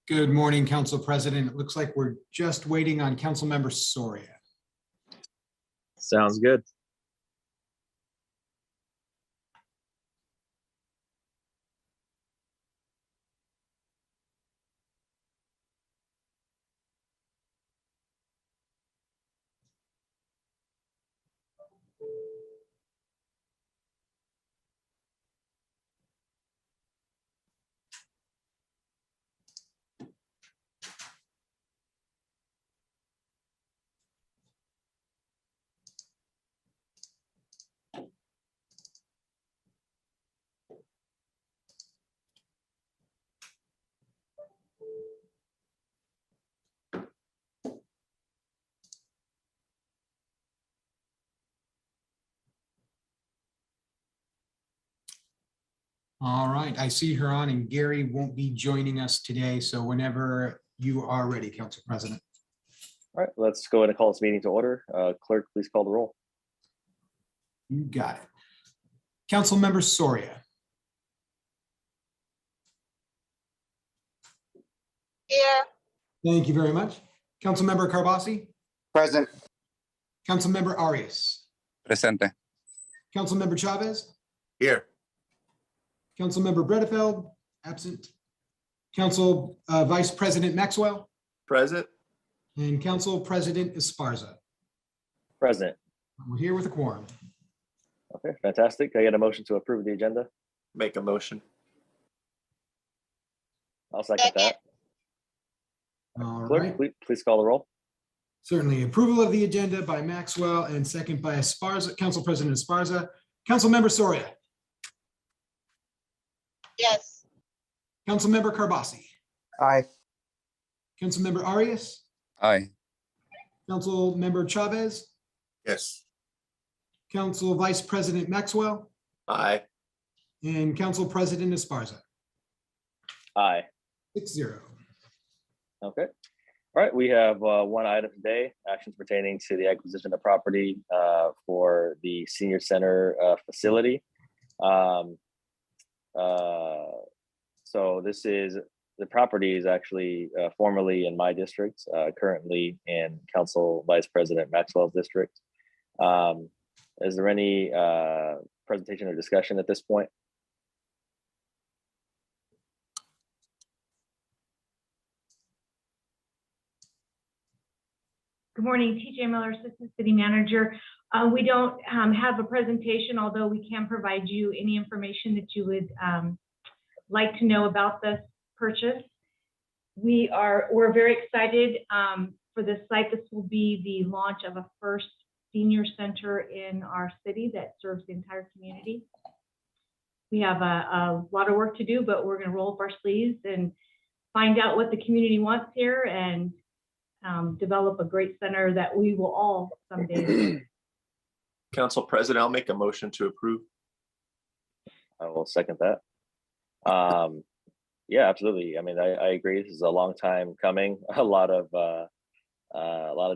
Good morning, Council President. It looks like we're just waiting on Councilmember Soria. Sounds good. All right, I see her on, and Gary won't be joining us today. So whenever you are ready, Council President. All right, let's go ahead and call this meeting to order. Clerk, please call the roll. You got it. Councilmember Soria. Here. Thank you very much. Councilmember Carbasi. Present. Councilmember Arias. Presente. Councilmember Chavez. Here. Councilmember Bredefeld, absent. Council Vice President Maxwell. Present. And Council President Esparza. Present. We're here with a quorum. Okay, fantastic. Can I get a motion to approve the agenda? Make a motion. I'll second that. All Clerk, right. please call the roll. Certainly. Approval of the agenda by Maxwell and second by Esparza, Council President Esparza. Councilmember Soria. Yes. Councilmember Carbasi. Aye. Councilmember Arias. Aye. Councilmember Chavez. Yes. Council Vice President Maxwell. Aye. And Council President Esparza. Aye. 6-0. Okay. All right, we have one item today, actions pertaining to the acquisition of property for the senior center facility. So this is, the property is actually formerly in my district, currently in Council Vice President Maxwell's district. Is there any presentation or discussion at this point? Good morning, TJ Miller, Assistant City Manager. We don't have a presentation, although we can provide you any information that you would like to know about this purchase. We're very excited for this site. This will be the launch of a first senior center in our city that serves the entire community. We have a lot of work to do, but we're going to roll up our sleeves and find out what the community wants here and develop a great center that we will all someday. Council President, I'll make a motion to approve. I will second that. Yeah, absolutely. I mean, I agree. This is a long time coming. A lot of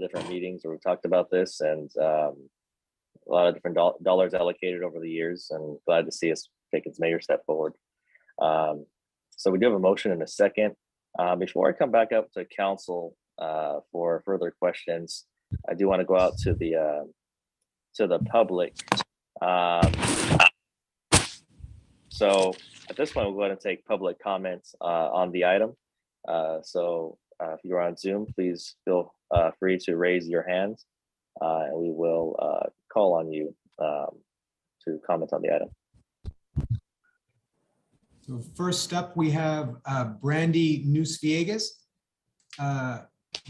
different meetings where we've talked about this, and a lot of different dollars allocated over the years. And glad to see us take its major step forward. So we do have a motion and a second. Before I come back up to council for further questions, I do want to go out to the public. So at this point, we'll go ahead and take public comments on the item. So if you're on Zoom, please feel free to raise your hands, and we will call on you to comment on the item. So first up, we have Brandy News-Viegas.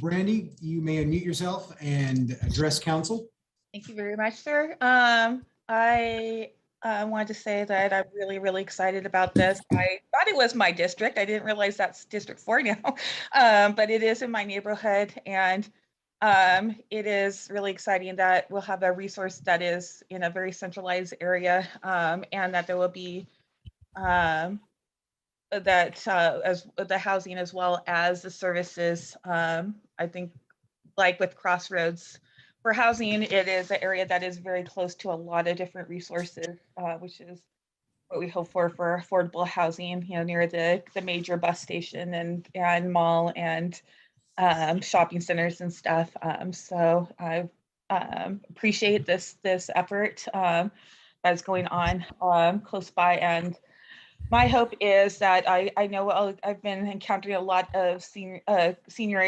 Brandy, you may unmute yourself and address council. Thank you very much, sir. I I wanted to say that I'm really, really excited about this. I thought it was my district. I didn't realize that's District 4 now, but it is in my neighborhood. And it is really exciting that we'll have a resource that is in a very centralized area, and that there will be as the housing as well as the services. I think like with Crossroads for housing, it is an area that is very close to a lot of different resources, which is what we hope for affordable housing, near the major bus station and mall and shopping centers and stuff. So I appreciate this effort that's going on close by. And my hope is that I know I've been encountering a lot of senior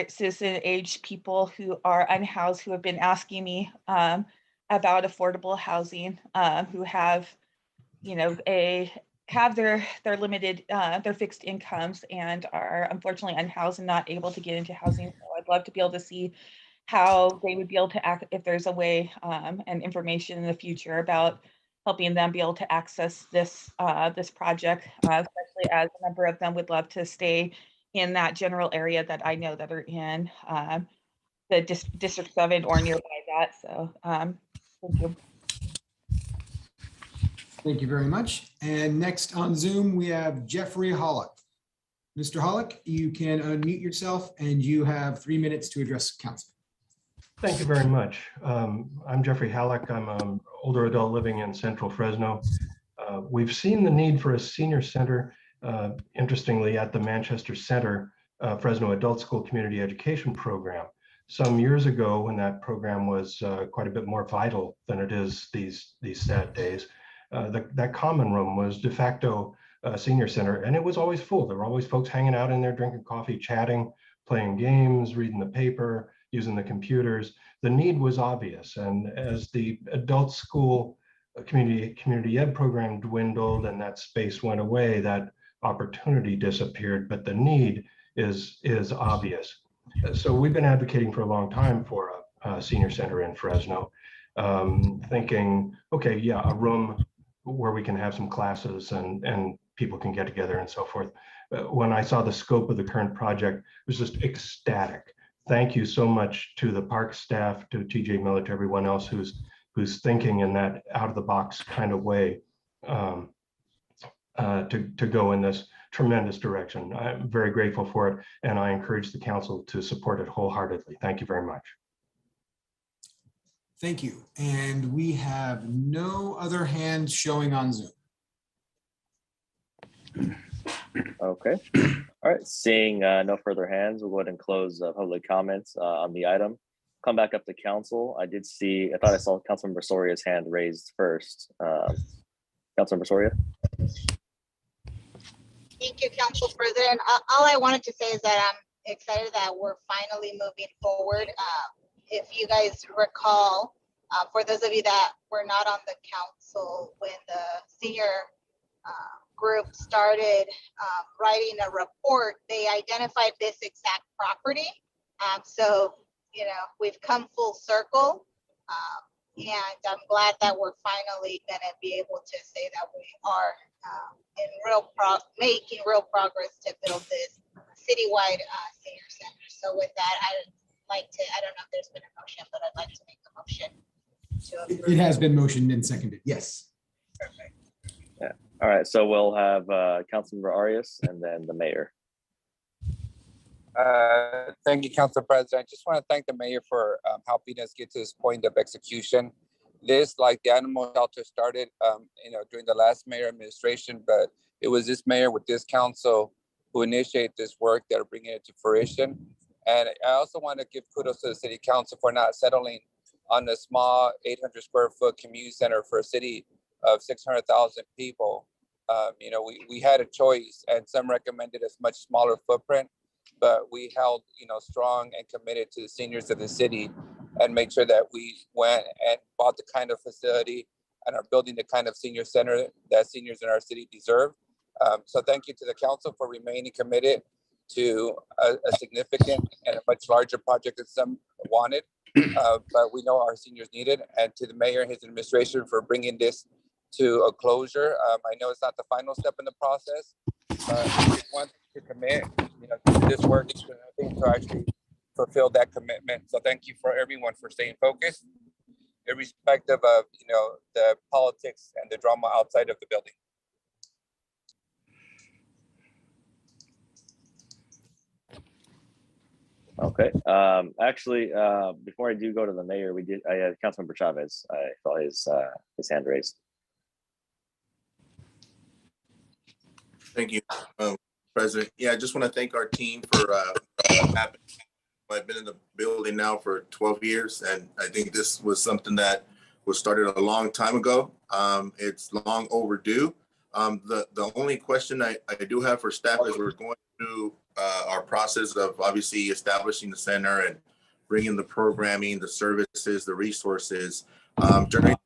citizen age people who are unhoused, who have been asking me about affordable housing, who have, have their limited, their fixed incomes and are unfortunately unhoused and not able to get into housing. So I'd love to be able to see how they would be able to act, if there's a way and information in the future about helping them be able to access this this project, especially as a number of them would love to stay in that general area that I know that are in the District 7 or nearby that. So thank you. Thank you very much. And next on Zoom, we have Jeffrey Hollick. Mr. Hollick, you can unmute yourself and you have 3 minutes to address council. Thank you very much. I'm Jeffrey Halleck. I'm an older adult living in central Fresno. We've seen the need for a senior center, interestingly, at the Manchester Center Fresno Adult School Community Education Program. Some years ago, when that program was quite a bit more vital than it is these sad days, that common room was de facto senior center, and it was always full. There were always folks hanging out in there, drinking coffee, chatting, playing games, reading the paper, using the computers. The need was obvious. And as the adult school community ed program dwindled and that space went away, that opportunity disappeared, but the need is obvious. So we've been advocating for a long time for a senior center in Fresno, thinking, okay, yeah, a room where we can have some classes and people can get together and so forth. When I saw the scope of the current project, it was just ecstatic. Thank you so much to the park staff, to TJ Miller, to everyone else who's thinking in that out of the box kind of way to go in this tremendous direction. I'm very grateful for it, and I encourage the council to support it wholeheartedly. Thank you very much. Thank you. And we have no other hands showing on Zoom. Okay. All right. Seeing no further hands, we'll go ahead and close public comments on the item. Come back up to council. I thought I saw Councilmember Soria's hand raised first. Councilmember Soria. Thank you, Council President. All I wanted to say is that I'm excited that we're finally moving forward. If you guys recall, for those of you that were not on the council when the senior group started writing a report, they identified this exact property. So, we've come full circle. And I'm glad that we're finally going to be able to say that we are making real progress to build this citywide senior center. So with that, I don't know if there's been a motion, but I'd like to make a motion to approve. It has been motioned and seconded. Yes. Perfect. Yeah. All right. So we'll have Councilmember Arias and then the mayor. Thank you, Council President. I just want to thank the mayor for helping us get to this point of execution. This, like the animal shelter, started, during the last mayor administration, but it was this mayor with this council who initiated this work that are bringing it to fruition. And I also want to give kudos to the city council for not settling on a small 800 square foot community center for a city of 600,000 people. We had a choice, and some recommended a much smaller footprint, but we held, strong and committed to the seniors of the city and made sure that we went and bought the kind of facility and are building the kind of senior center that seniors in our city deserve. So thank you to the council for remaining committed to a significant and a much larger project than some wanted, but we know our seniors need it. And to the mayor and his administration for bringing this to a closure. I know it's not the final step in the process, but we want to commit, to this work to actually fulfill that commitment. So thank you for everyone for staying focused, irrespective of the politics and the drama outside of the building. Okay. Actually, before I do go to the mayor, I had Councilmember Chavez. I saw his hand raised. Thank you, President. Yeah, I just want to thank our team for happening. I've been in the building now for 12 years, and I think this was something that was started a long time ago. It's long overdue. The only question I do have for staff is we're going through our process of obviously establishing the center and bringing the programming, the services, the resources. During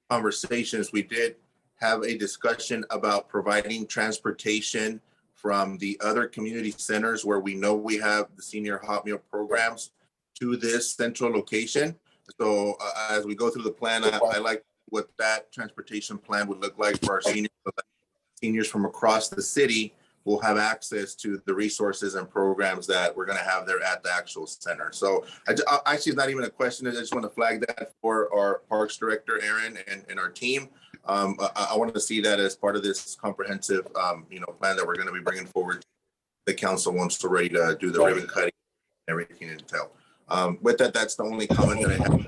conversations, we did have a discussion about providing transportation from the other community centers where we know we have the senior hot meal programs to this central location. So as we go through the plan, I like what that transportation plan would look like for our seniors. So that seniors from across the city will have access to the resources and programs that we're going to have there at the actual center. So actually, it's not even a question. I just want to flag that for our Parks Director, Aaron, and our team. I wanted to see that as part of this comprehensive, plan that we're going to be bringing forward. The council once we're ready to do the ribbon cutting and everything in detail. With that, that's the only comment that I have.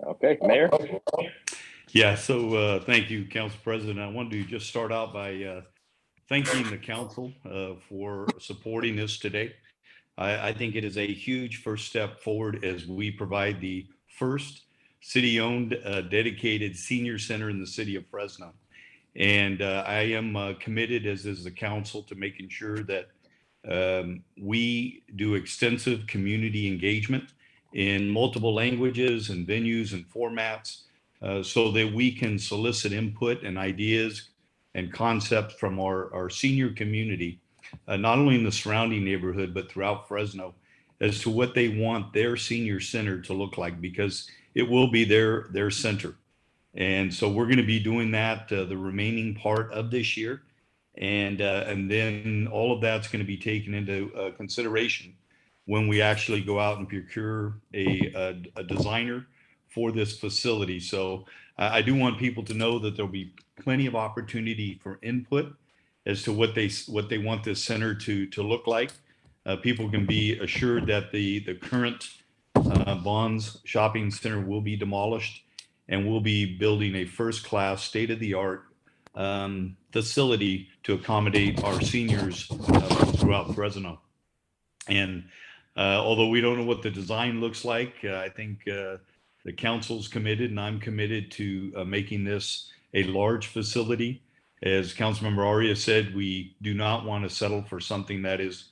Okay, Mayor. Yeah, so thank you, Council President. I wanted to just start out by thanking the council for supporting this today. I think it is a huge first step forward as we provide the first city-owned dedicated senior center in the city of Fresno. And I am committed, as is the council, to making sure that we do extensive community engagement in multiple languages and venues and formats so that we can solicit input and ideas and concepts from our senior community, not only in the surrounding neighborhood, but throughout Fresno, as to what they want their senior center to look like, because it will be their center. And so we're going to be doing that the remaining part of this year. And then all of that's going to be taken into consideration when we actually go out and procure a designer for this facility. So I do want people to know that there'll be plenty of opportunity for input as to what they want this center to look like. People can be assured that the current Bonds Shopping Center will be demolished, and we'll be building a first-class, state-of-the-art facility to accommodate our seniors throughout Fresno. And although we don't know what the design looks like, I think the council's committed, and I'm committed to making this a large facility. As Councilmember Aria said, we do not want to settle for something that is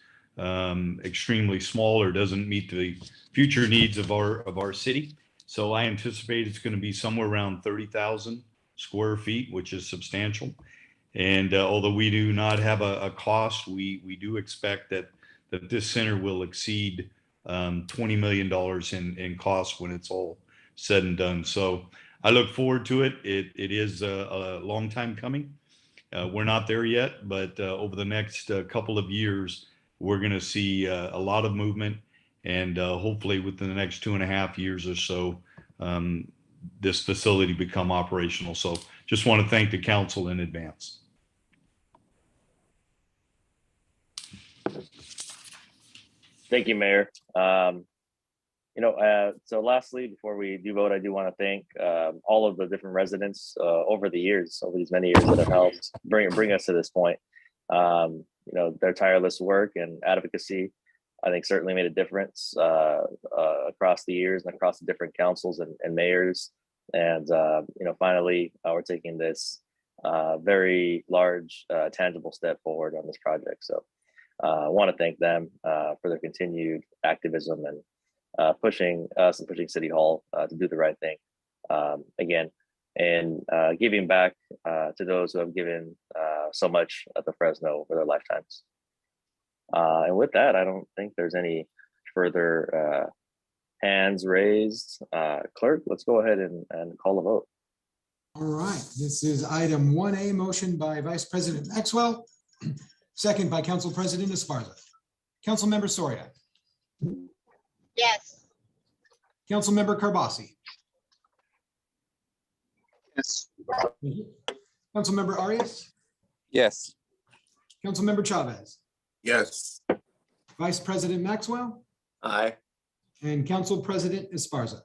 extremely small or doesn't meet the future needs of our city. So I anticipate it's going to be somewhere around 30,000 square feet, which is substantial. And although we do not have a cost, we do expect that this center will exceed $20 million in costs when it's all said and done. So I look forward to it. It is a long time coming. We're not there yet, but over the next couple of years, we're going to see a lot of movement, and hopefully within the next 2.5 years or so, this facility become operational. So just want to thank the council in advance. Thank you, Mayor. So lastly, before we do vote, I do want to thank all of the different residents over these many years that have helped bring us to this point. Their tireless work and advocacy, I think, certainly made a difference across the years and across the different councils and mayors. And finally, we're taking this very large, tangible step forward on this project. So I want to thank them for their continued activism and pushing us and pushing City Hall to do the right thing again, and giving back to those who have given so much at the Fresno over their lifetimes. And with that, I don't think there's any further hands raised. Clerk, let's go ahead and call a vote. All right, this is item 1A, motion by Vice President Maxwell, second by Council President Esparza. Councilmember Soria, Yes. Councilmember Carbasi, Yes. Councilmember Arias, Yes. Councilmember Chavez, Yes. Vice President Maxwell, Aye. and Council President Esparza.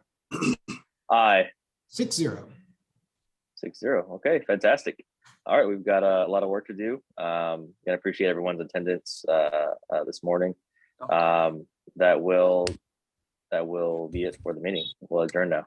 Aye. 6-0. 6-0. Okay, fantastic. All right, we've got a lot of work to do. I appreciate everyone's attendance this morning. That will be it for the meeting. We'll adjourn now.